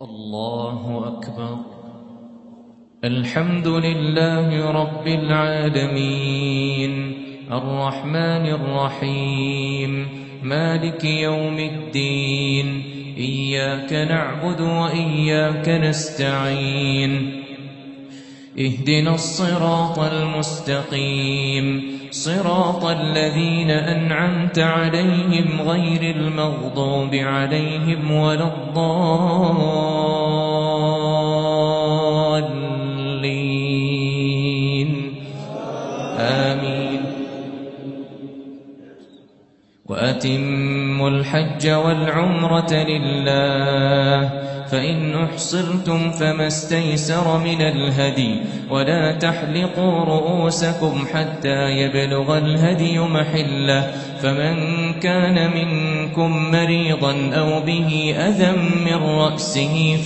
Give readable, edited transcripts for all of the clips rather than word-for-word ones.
الله أكبر. الحمد لله رب العالمين، الرحمن الرحيم، مالك يوم الدين، إياك نعبد وإياك نستعين، اهدنا الصراط المستقيم، صراط الذين أنعمت عليهم غير المغضوب عليهم ولا الضالين، آمين. وأتموا الحج والعمرة لله، فإن أحصرتم فما استيسر من الهدي، ولا تحلقوا رؤوسكم حتى يبلغ الهدي محله، فمن كان منكم مريضا أو به أذى من رأسه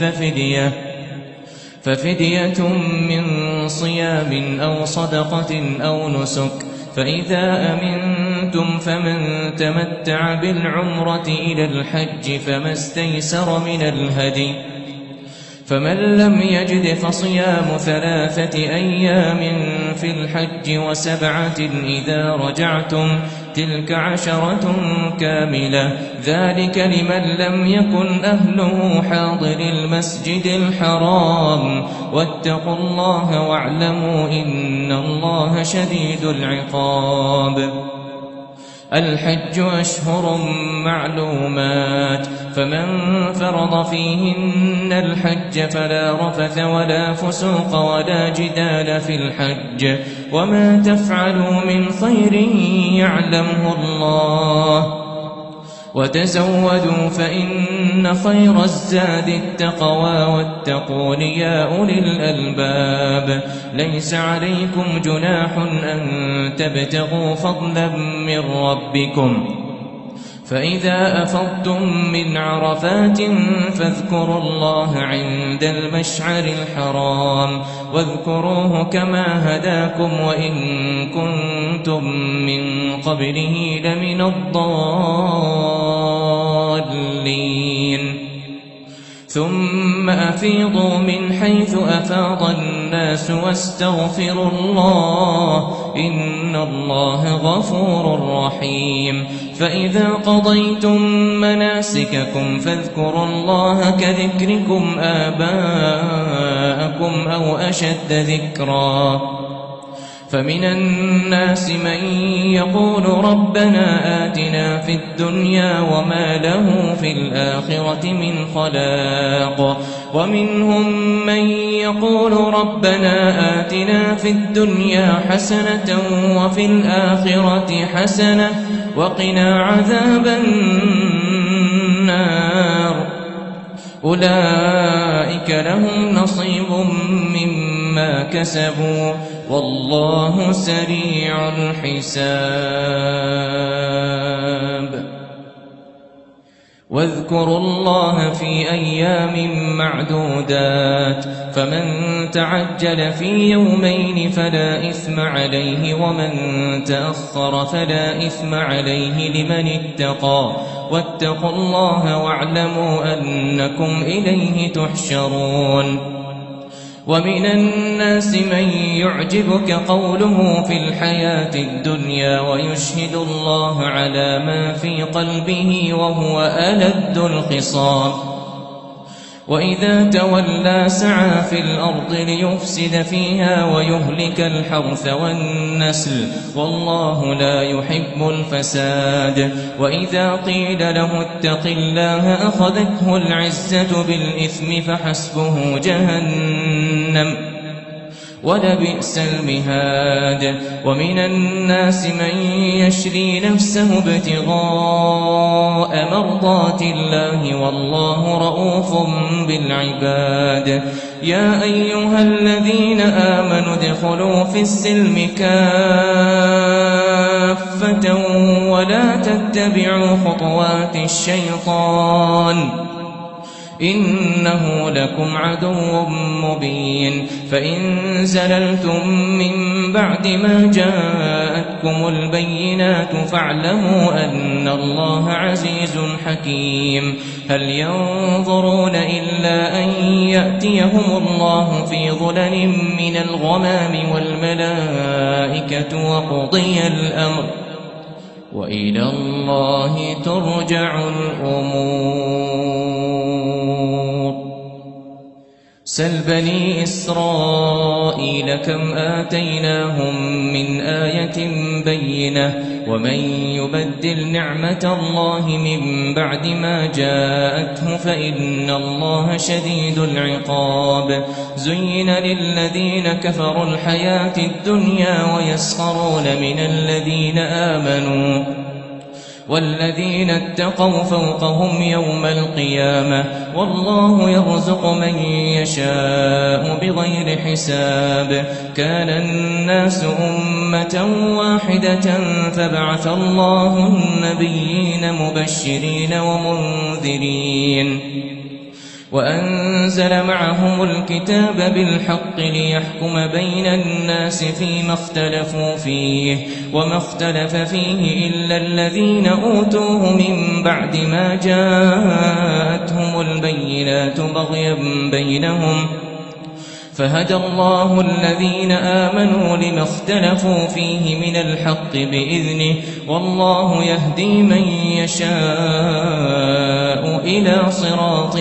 ففدية من صيام أو صدقة أو نسك، فإذا أمنتم فمن تمتع بالعمرة إلى الحج فما استيسر من الهدي، فمن لم يجد فصيام 3 أيام في الحج و7 إذا رجعتم، تلك 10 كاملة، ذلك لمن لم يكن أهله حاضر المسجد الحرام، واتقوا الله واعلموا إن الله شديد العقاب. الحج أشهر معلومات، فمن فرض فيهن الحج فلا رفث ولا فسوق ولا جدال في الحج، وما تفعلوا من خير يعلمه الله، وتزودوا فإن خير الزاد التقوى، واتقون يا أولي الألباب. ليس عليكم جناح أن تبتغوا فضلا من ربكم، فإذا أفضتم من عرفات فاذكروا الله عند المشعر الحرام، واذكروه كما هداكم وإن كنتم من قبله لمن الضالين. ثم أفيضوا من حيث أفاض الناس واستغفروا الله، إن الله غفور رحيم. فإذا قضيتم مناسككم فاذكروا الله كذكركم آباءكم أو أشد ذكرا، فمن الناس من يقول ربنا آتنا في الدنيا وما له في الآخرة من خلاق، ومنهم من يقول ربنا آتنا في الدنيا حسنة وفي الآخرة حسنة وقنا عذاب النار، أولئك لهم نصيب مما كسبوا والله سريع الحساب. واذكروا الله في أيام معدودات، فمن تعجل في يومين فلا إثم عليه، ومن تأخر فلا إثم عليه لمن اتقى، واتقوا الله واعلموا أنكم إليه تحشرون. ومن الناس من يعجبك قوله في الحياة الدنيا ويشهد الله على ما في قلبه وهو ألد الخصام، وإذا تولى سعى في الأرض ليفسد فيها ويهلك الحرث والنسل، والله لا يحب الفساد. وإذا قيل له اتق الله أخذته العزة بالإثم فحسبه جهنم ولبئس المهاد. ومن الناس من يشري نفسه ابتغاء مرضات الله والله رؤوف بالعباد. يا أيها الذين آمنوا ادخلوا في السلم كافة ولا تتبعوا خطوات الشيطان إنه لكم عدو مبين. فإن زللتم من بعد ما جاءتكم جاءتكم البينات فاعلموا أن الله عزيز حكيم هل ينظرون إلا أن يأتيهم الله في ظلل من الغمام والملائكة وقضي الأمر وإلى الله ترجع الأمور سل بني إسرائيل كم آتيناهم من آية بينة ومن يبدل نعمة الله من بعد ما جاءته فإن الله شديد العقاب زين للذين كفروا الحياة الدنيا ويسخرون من الذين آمنوا والذين اتقوا فوقهم يوم القيامة والله يرزق من يشاء بغير حساب كان الناس أمة واحدة فبعث الله النبيين مبشرين ومنذرين وأنزل معهم الكتاب بالحق ليحكم بين الناس فيما اختلفوا فيه وما اختلف فيه إلا الذين أوتوه من بعد ما جاءتهم البينات بغيا بينهم فهدى الله الذين آمنوا لما اختلفوا فيه من الحق بإذنه والله يهدي من يشاء إلى صراط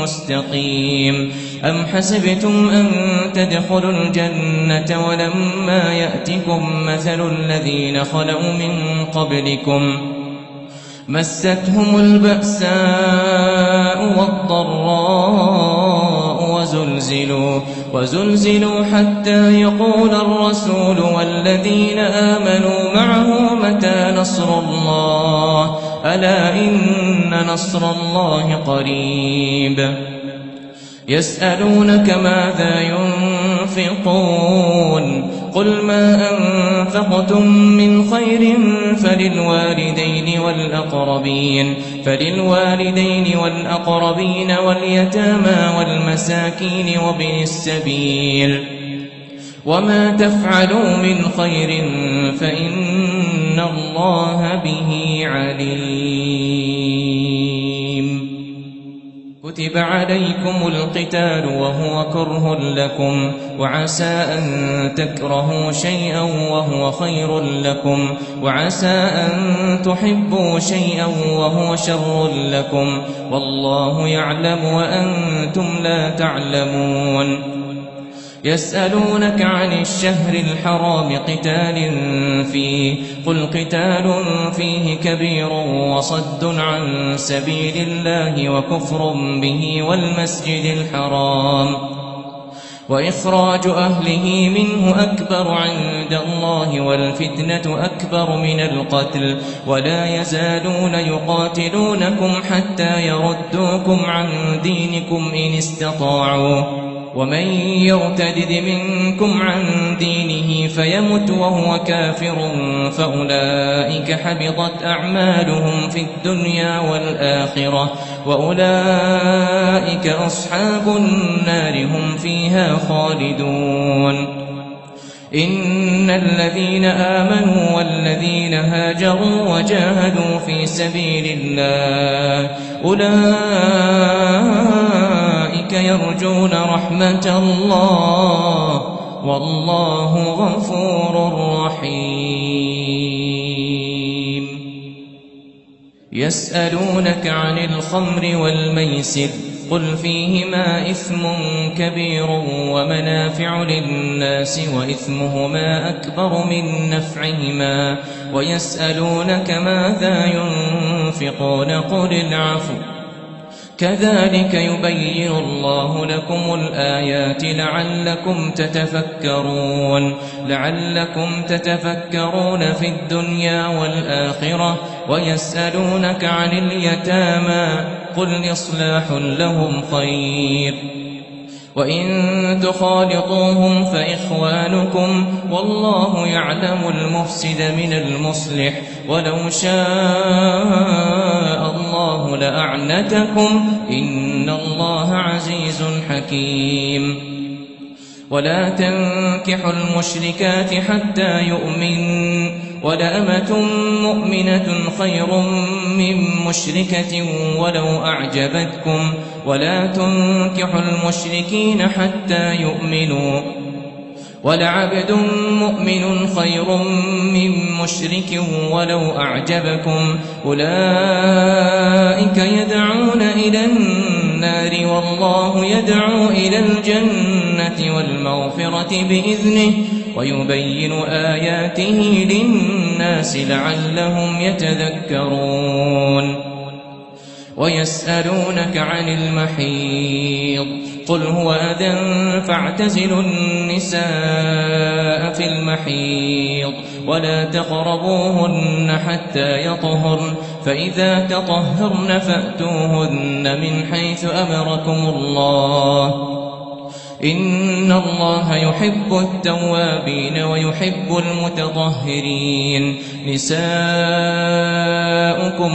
مستقيم أم حسبتم أن تدخلوا الجنة ولما يأتكم مثل الذين خلوا من قبلكم مستهم البأساء والضراء وزلزلوا حتى يقول الرسول والذين آمنوا معه متى نصر الله ألا إن نصر الله قريب يسألونك ماذا ينفقون قل ما أنفقتم من خير فللوالدين والأقربين واليتامى والمساكين وابن السبيل وما تفعلوا من خير فإن الله به عليم كتب عليكم القتال وهو كره لكم وعسى أن تكرهوا شيئا وهو خير لكم وعسى أن تحبوا شيئا وهو شر لكم والله يعلم وأنتم لا تعلمون يسألونك عن الشهر الحرام قتال فيه قل قتال فيه كبير وصد عن سبيل الله وكفر به والمسجد الحرام وإخراج أهله منه أكبر عند الله والفتنة أكبر من القتل ولا يزالون يقاتلونكم حتى يردوكم عن دينكم إن استطاعوا ومن يرتد منكم عن دينه فيمت وهو كافر فأولئك حبطت أعمالهم في الدنيا والآخرة وأولئك أصحاب النار هم فيها خالدون إن الذين آمنوا والذين هاجروا وجاهدوا في سبيل الله أولئك يرجون رحمة الله والله غفور رحيم يسألونك عن الخمر والميسر قل فيهما إثم كبير ومنافع للناس وإثمهما أكبر من نفعهما ويسألونك ماذا ينفقون قل العفو كذلك يبين الله لكم الآيات لعلكم تتفكرون في الدنيا والآخرة ويسألونك عن اليتامى قل إصلاح لهم خير وإن تخالطوهم فإخوانكم والله يعلم المفسد من المصلح ولو شاء الله لأعنتكم إن الله عزيز حكيم ولا تنكحوا المشركات حتى يؤمن ولأمة مؤمنة خير من مشركة ولو أعجبتكم ولا تنكحوا المشركين حتى يؤمنوا ولعبد مؤمن خير من مشرك ولو أعجبكم أولئك يدعون إلى النار والله يدعو إلى الجنة والمغفرة بإذنه ويبين آياته للناس لعلهم يتذكرون ويسألونك عن المحيض قل هو أذى فاعتزلوا النساء في المحيض ولا تقربوهن حتى يطهرن فإذا تطهرن فأتوهن من حيث أمركم الله إن الله يحب التوابين ويحب المتطهرين نساؤكم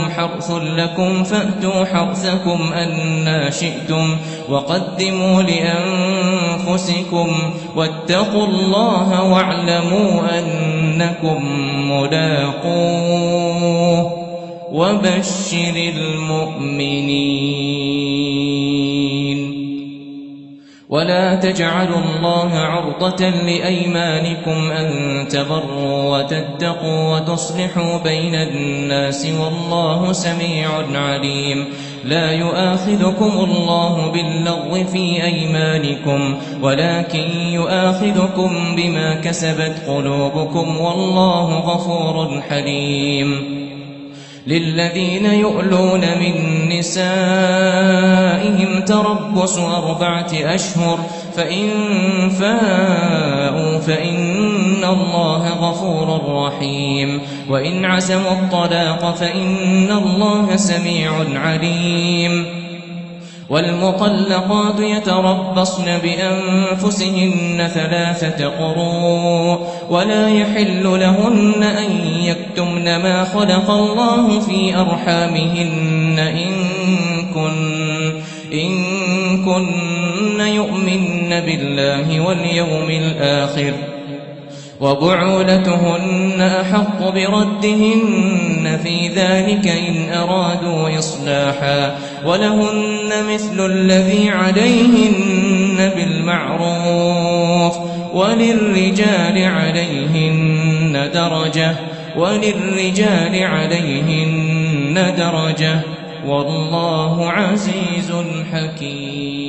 حرث لكم فأتوا حرثكم أنى شئتم وقدموا لأنفسكم واتقوا الله واعلموا أنكم ملاقوه وبشر المؤمنين ولا تجعلوا الله عرضة لأيمانكم أن تبروا وتتقوا وتصلحوا بين الناس والله سميع عليم لا يؤاخذكم الله باللغو في أيمانكم ولكن يؤاخذكم بما كسبت قلوبكم والله غفور حليم للذين يؤلون من نسائهم تربص 4 أشهر فإن فاءوا فإن الله غفور رحيم وإن عزموا الطلاق فإن الله سميع عليم والمطلقات يتربصن بأنفسهن 3 قروء ولا يحل لهن أن يكتمن ما خلق الله في أرحامهن إن كن يؤمن بالله واليوم الآخر وبعولتهن أحق بردهن في ذلك إن أرادوا إصلاحا ولهن مثل الذي عليهن بالمعروف وللرجال عليهن درجة والله عزيز حكيم.